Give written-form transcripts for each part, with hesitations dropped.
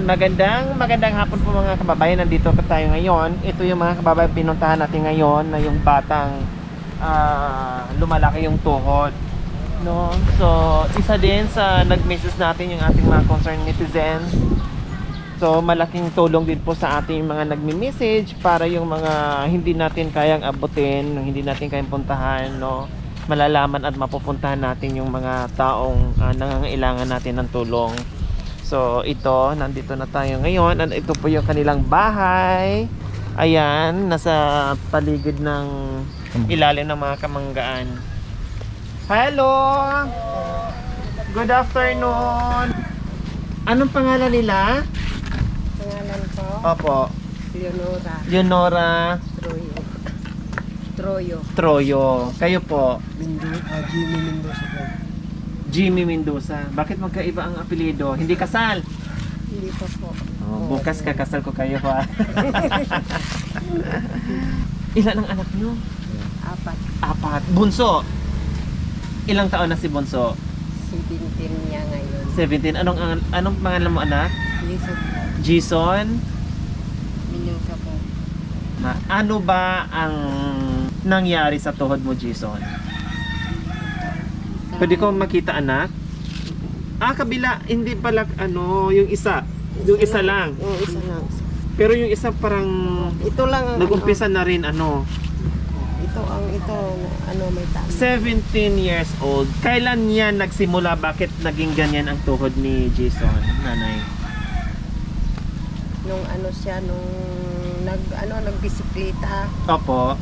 magandang hapon po mga kababayan. Nandito pa tayo ngayon. Ito yung mga kababayan pinuntahan natin ngayon na yung batang lumalaki yung tuhod, no? So, isa din sa nag-message natin yung ating mga concerned netizens. So, malaking tulong din po sa ating mga nagmi-message para yung mga hindi natin kayang abutin, hindi natin kayang puntahan, no? Malalaman at mapupuntahan natin yung mga taong nangangailangan natin ng tulong. So ito, nandito na tayo ngayon. Ito po yung kanilang bahay. Ayan, nasa paligid ng ilalim ng mga kamanggaan. Hello! Good afternoon! Anong pangalan nila? Pangalan ko? Opo. Leonora Leonora Troyo. Kayo po? Jimmy Mendoza po. Jimmy Mendoza. Bakit magkaiba ang apelyido? Hindi kasal? Hindi pa po. Bukas kakasal ko kayo ha. Ilan ang anak nyo? 4. Bunso? Ilang taon na si Bunso? 17 niya ngayon. 17. Anong pangalan mo anak? Jason? Mendoza po. Ano ba ang nangyari sa tuhod mo, Jason? Pwede ko makita anak? Kabila, hindi pala yung isa. Yung isa lang. Oo, isa lang. Pero yung isa parang Ito lang ang nag-umpisa na rin may tama. 17 years old. Kailan yan nagsimula? Bakit naging ganyan ang tuhod ni Jason, nanay? Nung nagbisikleta. Opo.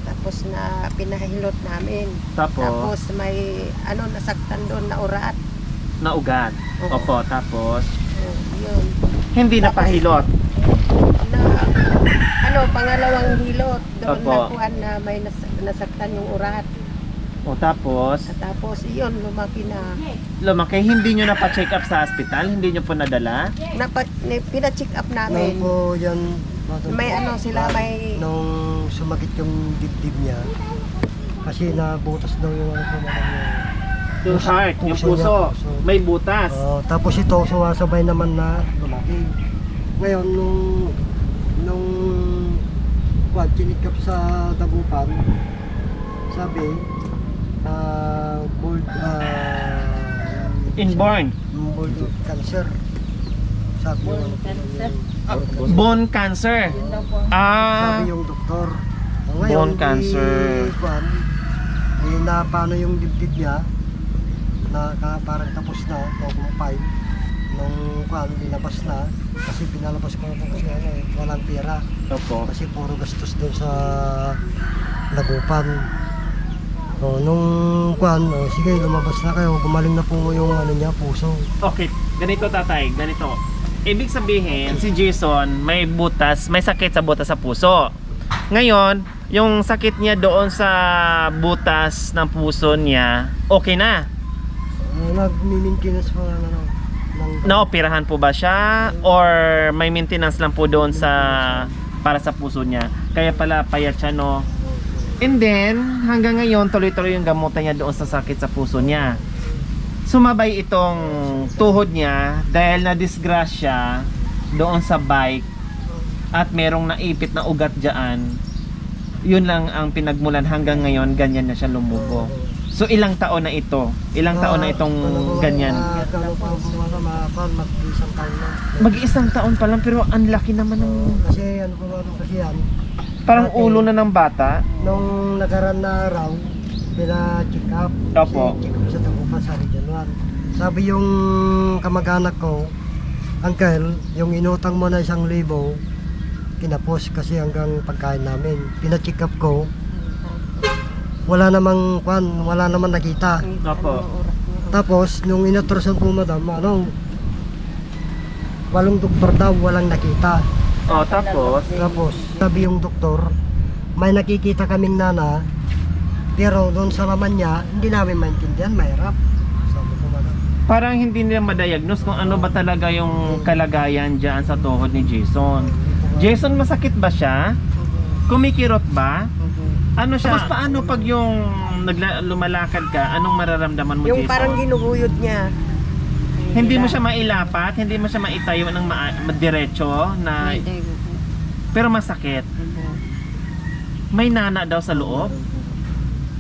Tapos na pinahilot namin. Tapos may nasaktan doon na urat. na ugat. Oo. Opo, tapos Yun. hindi na pahilot. Pangalawang hilot doon Opo. nakuha na may nasaktan yung urat. O tapos Tapos yun, lumaki na. lumaki, hindi nyo na pa-check up sa hospital? Hindi nyo po nadala? Pina-check up namin. Nung po yan, May may... nung sumakit yung dibdib niya, kasi nabutas daw yung Yung heart, yung puso puso, niya, puso. may butas. tapos ito, sumasabay naman na lumaki. Ngayon, nung chinikap sa dagupan, sabi, Inborn. cancer. Sabi yung Bone cancer. sabi yung doktor. Bone cancer. Napano yung dibdib niya na parang tapos na, 2.5 nung binabas na kasi pinalabas ko na kasi walang pera Opo. kasi puro gastos doon sa lagupan. Nung sige lumabas na kayo, gumaling na po yung puso. Okay, ganito tatay, ganito. Ibig sabihin, si Jason may butas, may sakit sa butas sa puso. Ngayon, yung sakit niya doon sa butas ng puso niya, okay na. Nag-maintenance pa Naoperahan po ba siya or may maintenance lang po doon sa para sa puso niya? Kaya pala payat siya, no? And then, hanggang ngayon tuloy-tuloy yung gamutan niya doon sa sakit sa puso niya. Sumabay itong tuhod niya dahil na disgrasya doon sa bike at merong naipit na ugat diyan. Yun lang ang pinagmulan hanggang ngayon, ganyan na siya lumubo. So ilang taon na ito? Ilang taon na itong ganyan? Mag-isang taon na. Mag-isang taon pa lang pero ang laki naman ng Kasi kasi yan. parang ulo na ng bata. Nung nagkaroon na araw, pina-check up. Opo. Check up sa Dagupan sa Region 1. Sabi yung kamag-anak ko, Uncle, yung inutang mo na 1,000, kinapos kasi hanggang pagkain namin. Pina-check up ko, wala namang nakita. Opo. Tapos, nung inatrasan po madam, 8 doktor daw, walang nakita. Tapos Tapos, sabi yung doktor, may nakikita kaming nana, pero doon sa laman niya, hindi namin maintindihan, mahirap. Sabi ko madam. parang hindi nila ma-diagnose kung ano ba talaga yung kalagayan dyan sa tuhod ni Jason. Jason, masakit ba siya? Kumikirot ba? Ano siya? Tapos paano pag yung lumalakad ka, anong mararamdaman mo, Yung Jason? parang ginuguyod niya. Hindi mo siya mailapat, hindi mo siya maitayo ng diretso na pero masakit. May nana daw sa loob.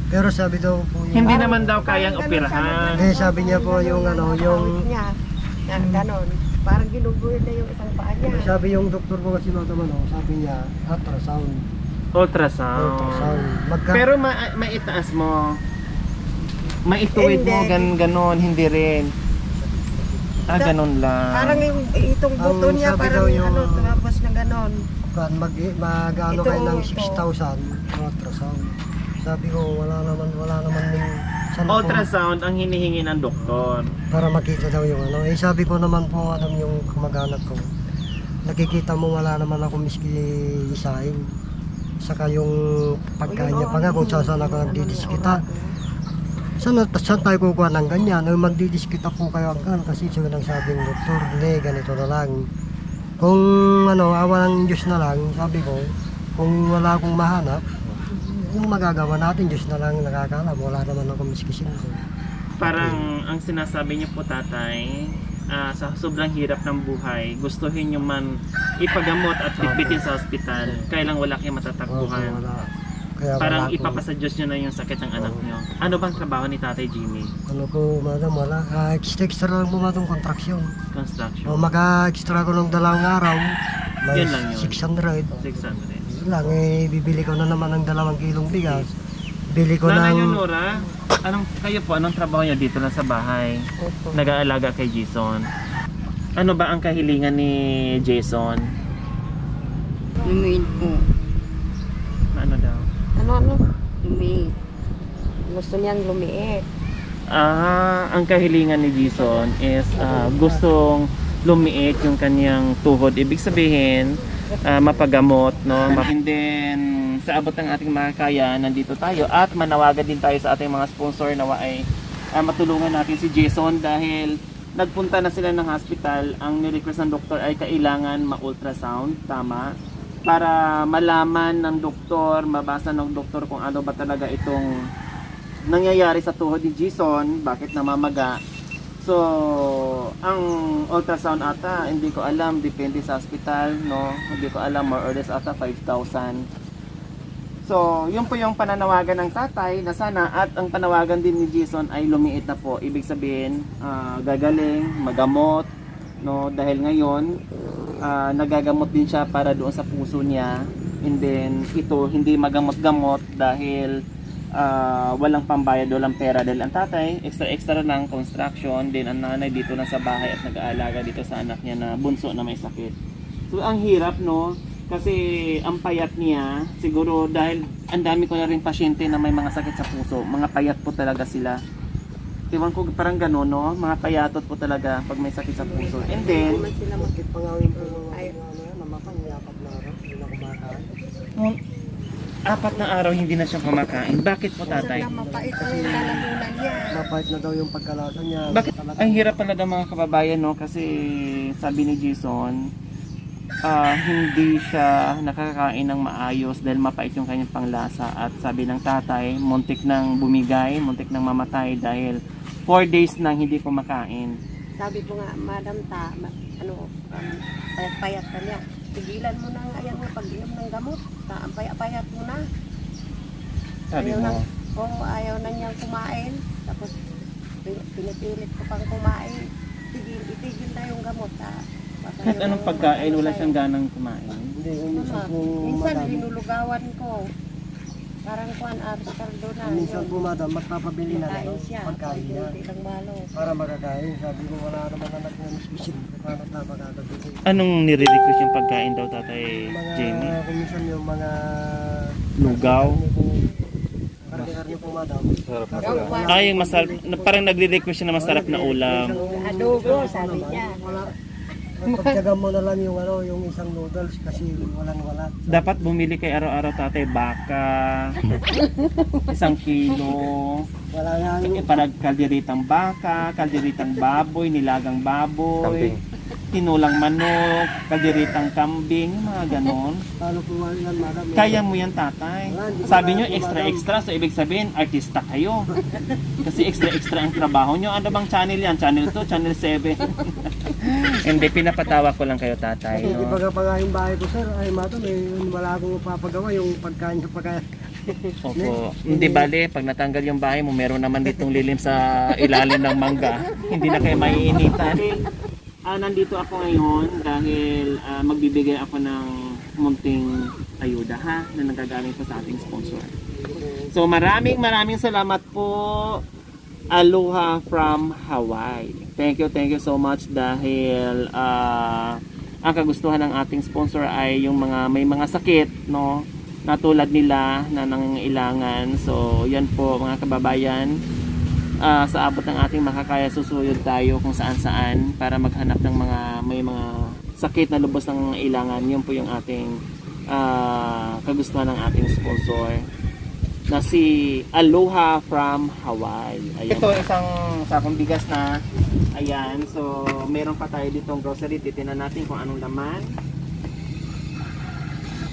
Pero sabi daw po niya, Hindi naman daw kayang operahan. hindi, sabi niya po yung ano, yung niya, na ganon. Parang ginuguhit na yung isang paa niya. sabi yung doktor po kasi madam, ano, sabi niya ultrasound. Ultrasound. Pero maitaas mo. Maituwid mo, Hindi. ganon, hindi rin. Ganon lang. Parang yung itong buto Ang niya, sabi parang daw yung- ano, tumapos na ganon. Mag-ano Ito, kayo ng ito. 6,000 ultrasound. Sabi ko wala naman yung saan po, Ultrasound ang hinihingi ng doktor. para makita daw yung ano. Eh sabi ko naman po alam yung kamag-anak ko. Nakikita mo wala naman ako miski isain. Saka yung pagkain niya pa nga kung saan ako nagdidiskita. Saan tayo kukuha ng ganyan? Magdidiskita po kayo ang kasi siya nang sabi ng doktor, hindi, ganito na lang. Kung ano, awa ng Diyos na lang, sabi ko, kung wala akong mahanap, yung magagawa natin, Diyos na lang nakakaalam, wala naman ako miskisin ko. Parang ang sinasabi niyo po tatay, sa sobrang hirap ng buhay, gustuhin niyo man ipagamot at bitbitin sa ospital, kailang wala kayong matatakbuhan. Kaya Parang wala akong- ipapasa Diyos niyo na yung sakit ng anak niyo. Ano bang trabaho ni Tatay Jimmy? Ano po, madam, wala. Extra lang po matong kontraksyon. Construction. O maka-extra ko ng 2 araw, may Yun lang yun. 600. 600. Yun lang, bibili ko na naman ng 2 kilong bigas. Bili ko Nanay niyo, ng... Nora, anong trabaho niyo dito lang sa bahay? Opo. Nag-aalaga kay Jason. Ano ba ang kahilingan ni Jason? Lumiit po. Ano daw? Ano? Lumiit. Gusto niyang lumiit. Ang kahilingan ni Jason is gustong lumiit yung kanyang tuhod. Ibig sabihin, mapagamot, no? And then, sa abot ng ating makakaya, nandito tayo at manawagan din tayo sa ating mga sponsor na ay matulungan natin si Jason dahil nagpunta na sila ng hospital. Ang nirequest ng doktor ay kailangan ma-ultrasound, tama? Para malaman ng doktor, mabasa ng doktor kung ano ba talaga itong nangyayari sa tuhod ni Jason, bakit namamaga. So, ang ultrasound ata, hindi ko alam, depende sa hospital, no? Hindi ko alam, more or less ata 5,000. So, yun po yung pananawagan ng tatay na sana at ang panawagan din ni Jason ay lumiit na po. Ibig sabihin, gagaling, magamot, no? Dahil ngayon, nagagamot din siya para doon sa puso niya. And then, ito hindi magamot-gamot dahil walang pambayad, walang pera dahil ang tatay extra ng construction, din ang nanay dito na sa bahay at nag-aalaga dito sa anak niya na bunso na may sakit. So ang hirap, no, kasi ang payat niya siguro dahil ang dami ko na rin pasyente na may mga sakit sa puso, mga payat po talaga sila. Ewan ko, parang gano'n, no, mga payatot po talaga pag may sakit sa puso. And then Bakit pangawin po Ay. namakan, yapat na araw, hindi na kumakain. 4 na araw hindi na siya kumakain. Bakit po tatay? Sana mapait ang lalamunan niya. Mapait na daw yung pagkalasa niya. Bakit? Ang hirap pala daw mga kababayan, no? Kasi sabi ni Jason, hindi siya nakakain ng maayos dahil mapait yung kanyang panglasa. At sabi ng tatay, muntik nang bumigay, muntik nang mamatay dahil 4 days nang hindi kumakain. Sabi ko nga, Madam payat-payat ka niya. Tigilan mo na nga yan mo pag-inom ng gamot. Ang payat mo na. Sabi Ayaw mo, na- Oo, ayaw na niyang kumain. Tapos pinipilit ko pang kumain. Itigil na yung gamot. kahit anong pagkain, wala siyang ganang kumain. Hindi, minsan po Minsan madam. linulugawan ko. Parang kuan aros kardo na. Minsan po madam, magpapabili na Kain lang siya. pagkain niya. Hindi lang malo. Para makakain. Sabi ko wala naman anak na miskisin. Paano na makakabili? Anong nire-request yung pagkain daw tatay Jamie? Kung minsan yung mga... Lugaw? Karne-karne po madam. Ay, yung masarap, parang nagre-request siya na masarap na ulam. Adobo, sabi niya. Pagtyaga mo na lang yung ano, yung isang noodles kasi walang-wala. Dapat bumili kay araw-araw tatay baka, 1 kilo, Wala nga. parang kalderitang baka, kalderitang baboy, nilagang baboy. tinulang manok, kalderitang kambing, mga ganon. Paano po yan, madam? Kaya mo yan, tatay. Sabi nyo, extra-extra, so ibig sabihin, artista kayo. Kasi extra-extra ang trabaho nyo. Ano bang channel yan? Channel 2, Channel 7? Hindi, pinapatawa ko lang kayo, tatay. Kasi di No? ba pa nga yung bahay ko, sir, ay madam, wala akong mapapagawa yung pagkain sa pagkain. Opo. Hindi bale, pag natanggal yung bahay mo, meron naman ditong lilim sa ilalim ng mangga. Hindi na kayo maiinitan. Nandito ako ngayon dahil magbibigay ako ng munting ayuda ha, na nagagaling po sa ating sponsor. So maraming salamat po, Aloha from Hawaii. Thank you so much dahil ang kagustuhan ng ating sponsor ay yung mga may mga sakit, no? Na tulad nila na nangangailangan. So yan po mga kababayan, sa abot ng ating makakaya susuyod tayo kung saan para maghanap ng mga may mga sakit na lubos ng ilangan. Yun po yung ating kagustuhan ng ating sponsor na si Aloha from Hawaii. Ayan. Ito isang sakong bigas na. Ayan, so meron pa tayo ditong grocery. Titinan natin kung anong laman.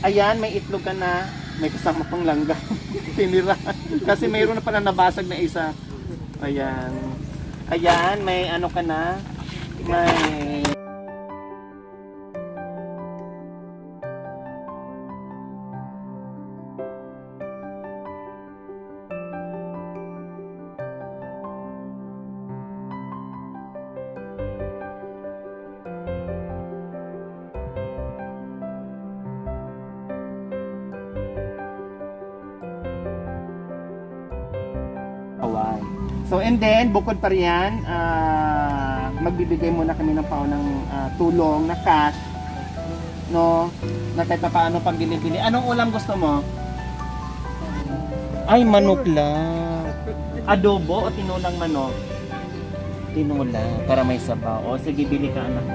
Ayan, may itlog ka na. May kasama pang langga. Tinira. Kasi mayroon na pala nabasag na isa. Ayan. Ayan, may ano ka na. May... Hawaii. So and then bukod pa riyan, magbibigay muna kami ng paunang tulong na cash, no, na kahit paano pambili-bili. Anong ulam gusto mo? Ay, manok lang. Adobo o tinulang manok? Tinulang para may sabaw. O sige, bili ka anak.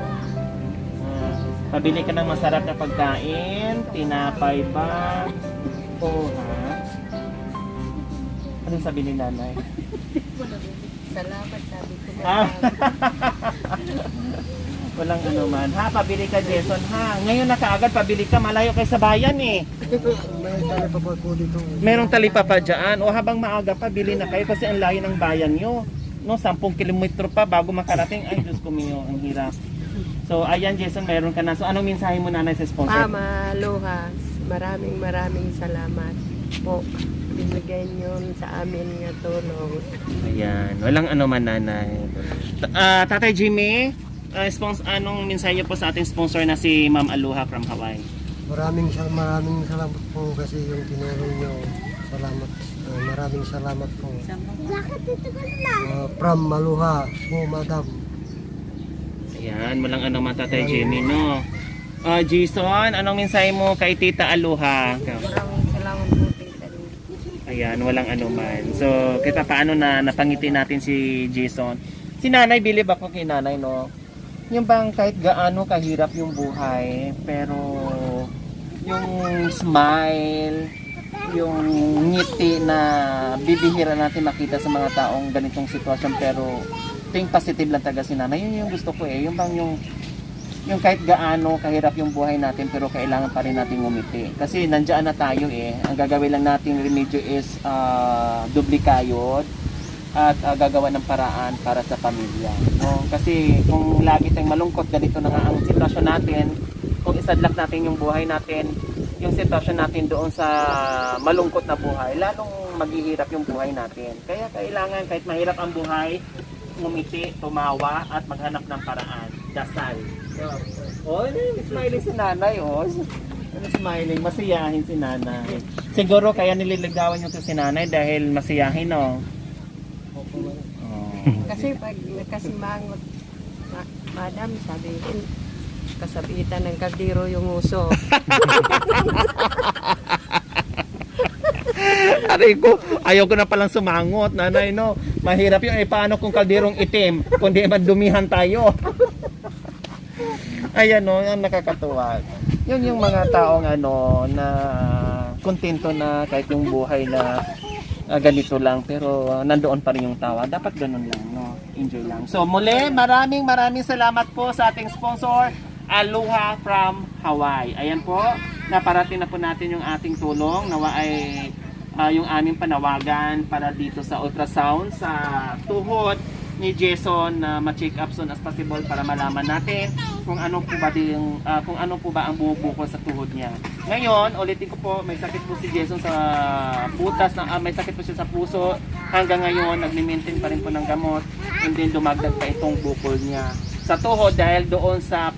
Pabili ka ng masarap na pagkain, tinapay ba? O ha? Anong sabi ni nanay? Salamat, sabi ko. Walang ano man. Ha, pabili ka, Jason, ha? Ngayon na kaagad, pabili ka. Malayo kayo sa bayan, eh. May tali pa po dito. Merong talipa pa dyan. O habang maaga pa, bili na kayo kasi ang layo ng bayan nyo. No, 10 kilometro pa bago makarating. Ay, Diyos ko miyo, ang hirap. So, ayan, Jason, meron ka na. So, anong mensahe mo, nanay, sa sponsor? Mama, Aloha, maraming salamat po. Binigay nyo sa amin nga tulong. Ayan, walang ano man, nanay. Tatay Jimmy, anong mensahe niyo po sa ating sponsor na si Ma'am Aloha from Hawaii? Maraming salamat po kasi yung tinulong nyo. Salamat. Maraming salamat po. From Aloha po, madam. Ayan, walang ano man, Tatay Jimmy, no? Jason, anong mensahe mo kay Tita Aloha? Maraming salamat po, tita. Ayan, walang ano man. So, kita paano na napangiti natin si Jason. Si nanay, bilib ako kay nanay, no? Yung bang kahit gaano kahirap yung buhay, pero yung smile, yung ngiti na bibihira natin makita sa mga taong ganitong sitwasyon, pero think positive lang talaga si nanay. Yun yung gusto ko eh. Yung bang yung kahit gaano kahirap yung buhay natin pero kailangan pa rin natin ngumiti. Kasi nandiyan na tayo eh. Ang gagawin lang nating remedyo is dublikayod at gagawa ng paraan para sa pamilya. No? Kasi kung lagi tayong malungkot, ganito na nga ang sitwasyon natin, kung isadlak natin yung buhay natin, yung sitwasyon natin doon sa malungkot na buhay, lalong maghihirap yung buhay natin. Kaya kailangan kahit mahirap ang buhay, ngumiti, tumawa at maghanap ng paraan. Dasal. Oh, smiling si nanay, oh. Smiling, masiyahin si nanay. Siguro kaya nililigawan niyo to si nanay dahil masiyahin, no? Oh. Kasi pag nakasimangot, madam, sabihin, kasabitan ng kaldero yung uso. Aray ko, ayaw ko na palang sumangot, nanay, no? Mahirap yung paano kung kalderong itim, kundi madumihan tayo. Ayan, no, ang nakakatuwa. Yun yung mga taong ano, na kontento na kahit yung buhay na ganito lang, pero nandoon pa rin yung tawa. Dapat ganun lang, no? Enjoy lang. So muli, maraming salamat po sa ating sponsor, Aloha from Hawaii. Ayan po, naparating na po natin yung ating tulong. Nawa ay yung aming panawagan para dito sa ultrasound sa tuhod ni Jason na ma-check up soon as possible para malaman natin kung ano po ba ang bumubukol sa tuhod niya. Ngayon, ulitin ko po, may sakit po si Jason sa butas, may sakit po siya sa puso. Hanggang ngayon, nagmi-maintain pa rin po ng gamot, and then dumagdag pa itong bukol niya sa tuhod dahil doon sa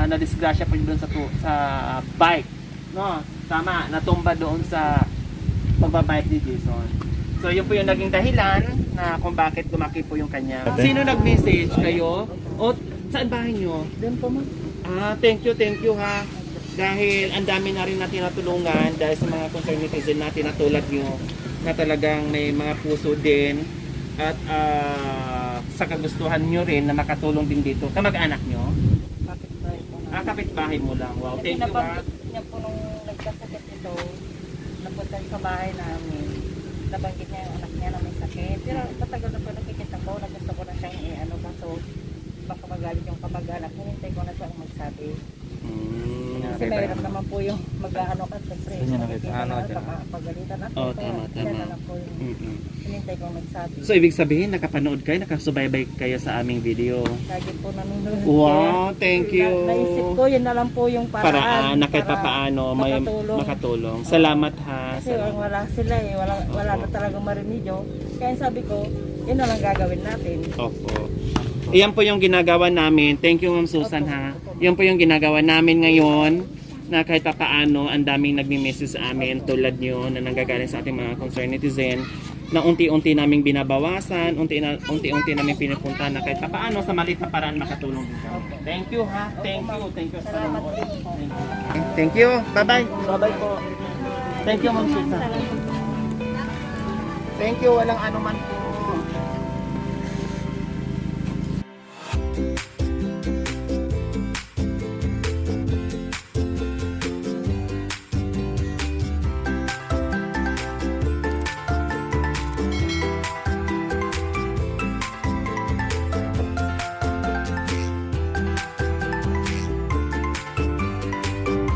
na-disgrasya po doon sa bike. No, tama, natumba doon sa pagbabike ni Jason. So yun po yung naging dahilan na kung bakit lumaki po yung kanya. Sino nag-message kayo? O saan bahay nyo? Doon po ma'am. Thank you ha. Dahil ang dami na rin natin natulungan dahil sa mga concerned netizen natin na tulad nyo na talagang may mga puso din at sa kagustuhan nyo rin na makatulong din dito. Kamag-anak nyo? Kapit-bahay po na. Kapit-bahay mo lang. Wow, thank you ha. Nabanggit niya po nung nagkasakit ito, napunta sa bahay namin. Nabanggit niya yung anak niya na may sakit. Pero patagal na po nakikita ko, na gusto ko na siyang kaso baka magalit yung kamag-anak. Hinintay ko na siyang magsabi. Kasi mahirap naman po yung mag-ano ka. Siyempre, baka pagalitan natin. Oo, tama. Yan na po yung hinintay ko magsabi. So, ibig sabihin, nakapanood kayo, nakasubaybay kayo sa aming video. Lagi po nanonood. Wow, thank you. Naisip ko, yun na lang po yung paraan. Na kahit papaano may makatulong. Salamat ha. Kasi wala sila wala na talagang marimedyo. Kaya sabi ko, yun na lang gagawin natin. Opo. Iyan po yung ginagawa namin. Thank you Ma'am Susan ha. Yan po yung ginagawa namin ngayon na kahit papaano ang daming nagmi-message sa amin tulad nyo na nanggagaling sa ating mga concerned netizen na unti-unti naming binabawasan, unti-unti naming pinupunta na kahit papaano sa maliit na paraan makatulong din kami. Thank you ha. Thank you. Salamat din po. Thank you. Bye-bye. Bye-bye po. Thank you Ma'am Susan. Thank you. Walang ano man po.